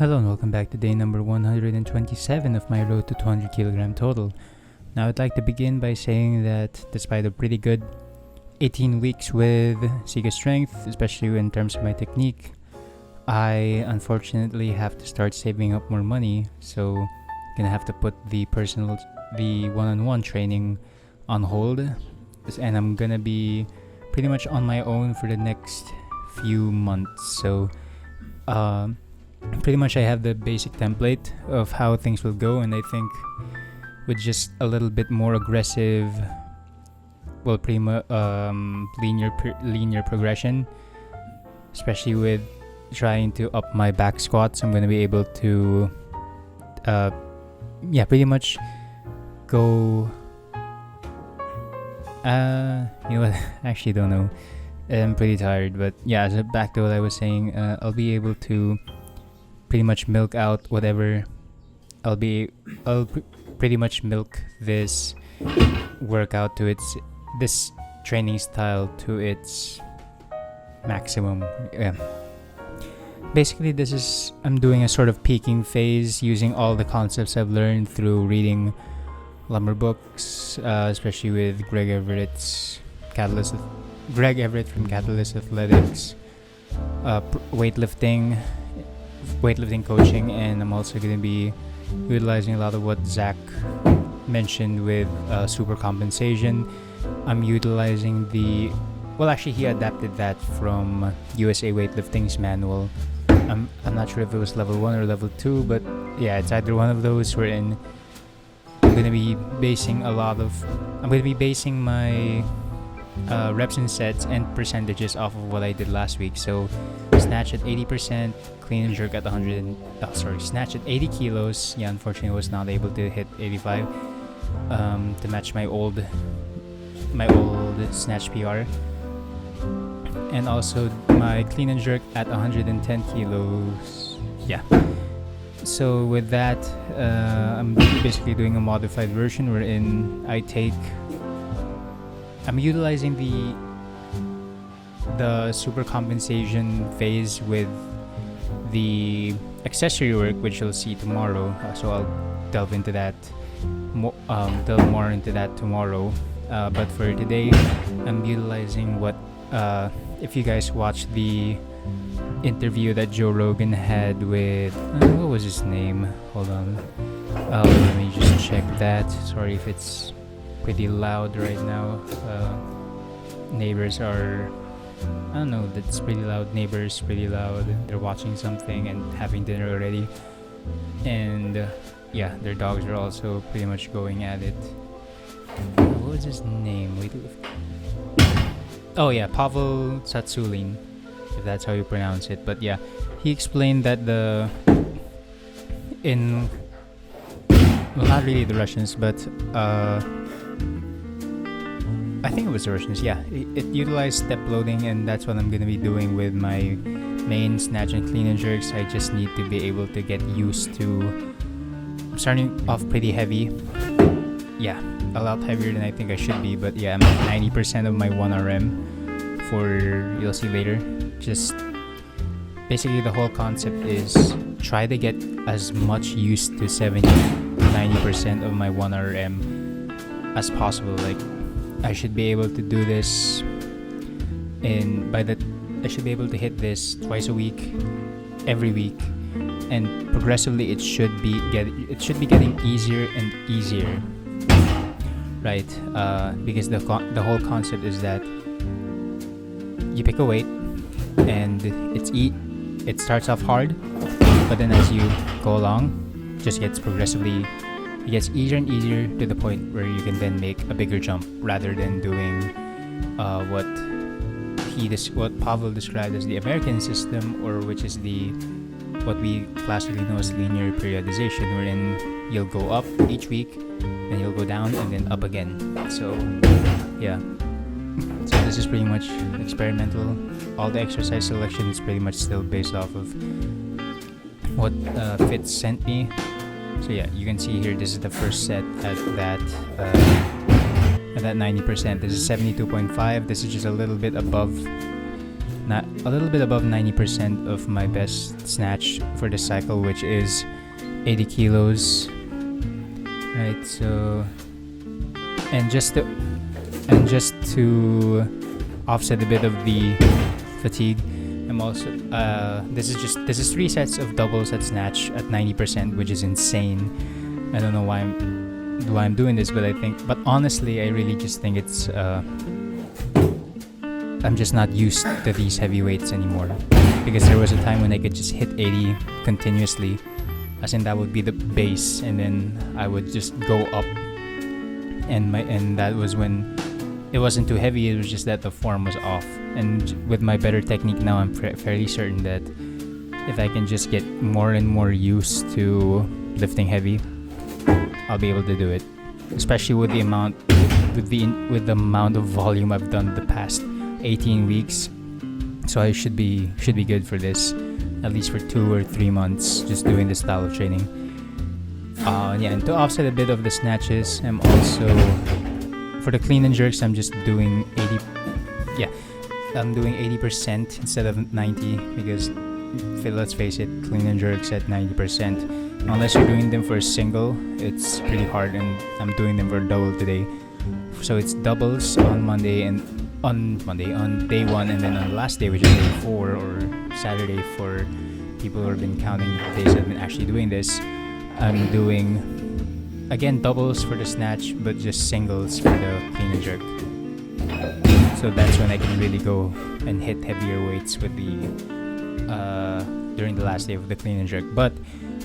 Hello and welcome back to day number 127 of my road to 200 kilogram total. Now I'd like to begin by saying that despite a pretty good 18 weeks with Sika Strength, especially in terms of my technique, I unfortunately have to start saving up more money, so I'm gonna have to put the one-on-one training on hold, and I'm gonna be pretty much on my own for the next few months. So pretty much I have the basic template of how things will go, and I think with just a little bit more aggressive, linear progression, especially with trying to up my back squats, I'm going to be able to pretty much go I actually don't know. I'm pretty tired, but yeah, so back to what I was saying, I'll be able to pretty much milk out whatever I'll pretty much milk this workout to this training style to its maximum. Basically, I'm doing a sort of peaking phase using all the concepts I've learned through reading lumber books, especially with Greg Everett from Catalyst Athletics, weightlifting coaching, and I'm also going to be utilizing a lot of what Zach mentioned with super compensation. I'm utilizing he adapted that from USA Weightlifting's manual. I'm not sure if it was level 1 or level 2, but yeah, it's either one of those wherein I'm going to be basing my reps and sets and percentages off of what I did last week. So snatch at 80%, clean and jerk at snatch at 80 kilos. Yeah, unfortunately I was not able to hit 85 to match my old snatch PR. And also my clean and jerk at 110 kilos. Yeah. So with that, I'm basically doing a modified version wherein I'm utilizing the super compensation phase with the accessory work, which you'll see tomorrow. So I'll delve more into that tomorrow. But for today, I'm utilizing what if you guys watched the interview that Joe Rogan had with what was his name? Hold on. Let me just check that. Sorry if it's pretty loud right now. Neighbors are, I don't know, that's pretty loud. Neighbors pretty loud. They're watching something and having dinner already, and their dogs are also pretty much going at it. What was his name? Pavel Tsatsouline, if that's how you pronounce it. But yeah, he explained that not really the Russians, but I think it was the Russians. Yeah, it utilized step loading, and that's what I'm gonna be doing with my main snatch and clean and jerks. I just need to be able to get used to. I'm starting off pretty heavy. Yeah, a lot heavier than I think I should be, but yeah, I'm at 90% of my 1RM you'll see later. Just basically the whole concept is try to get as much used to 90% of my 1RM as possible. Like, I should be able to do this I should be able to hit this twice a week, every week, and progressively it should be getting easier and easier, right? Because the whole concept is that you pick a weight and it starts off hard, but then as you go along, it gets easier and easier to the point where you can then make a bigger jump rather than doing what Pavel described as the American system, or which is what we classically know as linear periodization, wherein you'll go up each week, then you'll go down, and then up again. So yeah. So this is pretty much experimental. All the exercise selection is pretty much still based off of what Fitz sent me. So yeah, you can see here, this is the first set at that 90%. This is 72.5. This is just a little bit above not a little bit above 90% of my best snatch for the cycle, which is 80 kilos. Right, so and just to offset a bit of the fatigue, I'm also this is 3 sets of doubles at snatch at 90%, which is insane. I don't know why I'm doing this, but honestly, I really just think it's I'm just not used to these heavy weights anymore, because there was a time when I could just hit 80 continuously, as in that would be the base, and then I would just go up, and that was when it wasn't too heavy. It was just that the form was off. And with my better technique now, I'm fairly certain that if I can just get more and more used to lifting heavy, I'll be able to do it. Especially with the amount of volume I've done the past 18 weeks. So I should be good for this, at least for 2 or 3 months, just doing this style of training. And to offset a bit of the snatches, I'm also, for the clean and jerks, I'm just doing 80% instead of 90, because let's face it, clean and jerks at 90%, unless you're doing them for a single, it's pretty hard, and I'm doing them for a double today. So it's doubles on day 1, and then on the last day, which is day 4 or Saturday for people who have been counting days I've been actually doing this, I'm doing again doubles for the snatch, but just singles for the clean and jerk. So that's when I can really go and hit heavier weights with the during the last day of the clean and jerk. But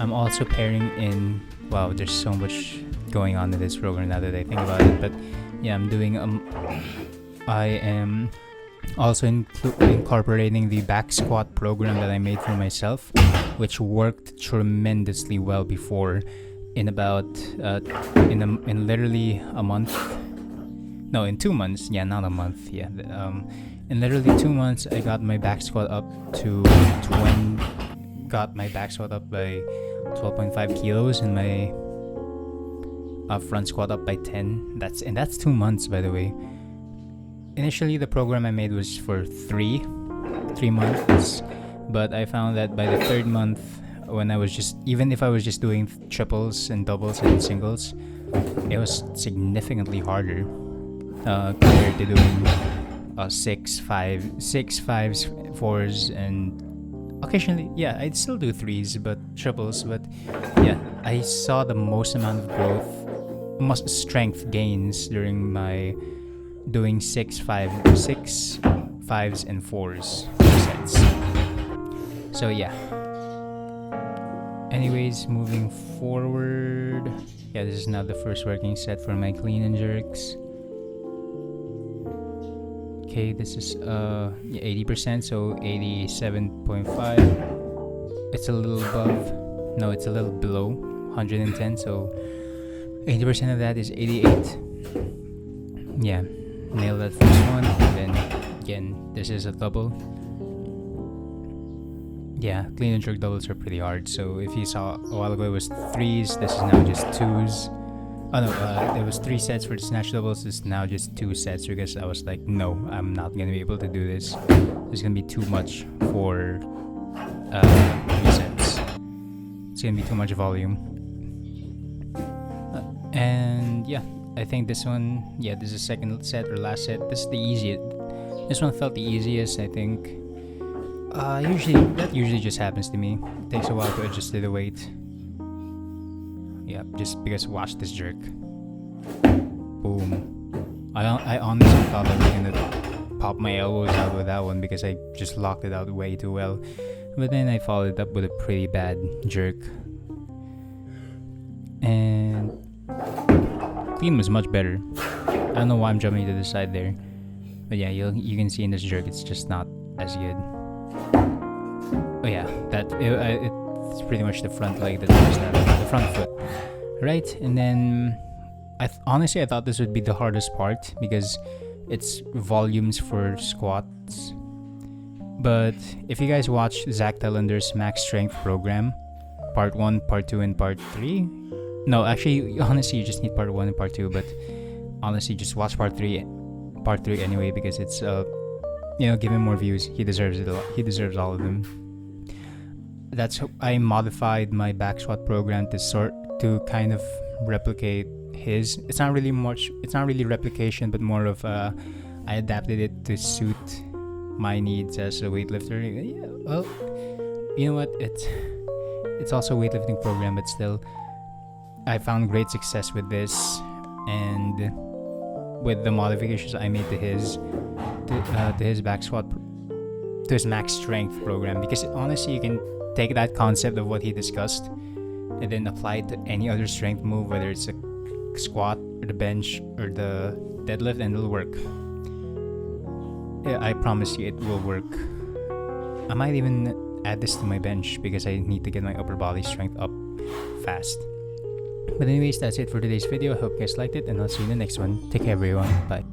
I'm also pairing in, wow, there's so much going on in this program now that I think about it. But yeah, I'm doing I am also incorporating the back squat program that I made for myself, which worked tremendously well before. In about in literally a month, no, in 2 months, yeah, not a month, yeah, in literally 2 months, I got my back squat up by 12.5 kilos, and my front squat up by 10. That's 2 months, by the way. Initially, the program I made was for 3 months, but I found that by the 3rd month, when even if I was just doing triples and doubles and singles, it was significantly harder compared to doing 6, 5s, 4s, and occasionally, yeah, I'd still do 3s, but triples. But yeah, I saw the most amount of growth, strength gains during my doing 6, 5s, and 4s sets. So yeah. Anyways, moving forward, yeah, this is now the first working set for my clean and jerks. Okay, this is 80%, so 87.5. It's a little above, no, it's a little below 110, so 80% of that is 88. Yeah, nail that first one. And then again, this is a double. Yeah, clean and jerk doubles are pretty hard. So if you saw a while ago it was 3s, this is now just 2s. Oh no, there was 3 sets for the snatch doubles. This is now just 2 sets, because I was like, no, I'm not gonna be able to do this. It's gonna be too much for 3 sets. It's gonna be too much volume. And yeah, I think this one, yeah, this is second set or last set. This is the easiest. This one felt the easiest, I think. That usually just happens to me. It takes a while to adjust to the weight. Yeah, just because watch this jerk. Boom. I honestly thought I was gonna pop my elbows out with that one, because I just locked it out way too well. But then I followed it up with a pretty bad jerk. And clean was much better. I don't know why I'm jumping to the side there. But yeah, you can see in this jerk, it's just not as good. Oh yeah, it's pretty much the front leg that does that, the front foot, right? And then honestly I thought this would be the hardest part, because it's volumes for squats. But if you guys watch Zach Tellender's Max Strength program, part 1, part 2, and part 3, no, actually, honestly, you just need part 1 and part 2, but honestly, just watch part 3 anyway, because it's give him more views. He deserves it. He deserves all of them. I modified my back squat program to kind of replicate his. It's not really replication, but more of I adapted it to suit my needs as a weightlifter. Yeah, well, you know what? It's also a weightlifting program, but still, I found great success with this, and with the modifications I made to his back squat, to his max strength program. Because honestly, you can take that concept of what he discussed and then apply it to any other strength move, whether it's a squat or the bench or the deadlift, and it'll work. Yeah, I promise you it will work. I might even add this to my bench because I need to get my upper body strength up fast. But anyways, that's it for today's video. I hope you guys liked it, and I'll see you in the next one. Take care, everyone. Bye.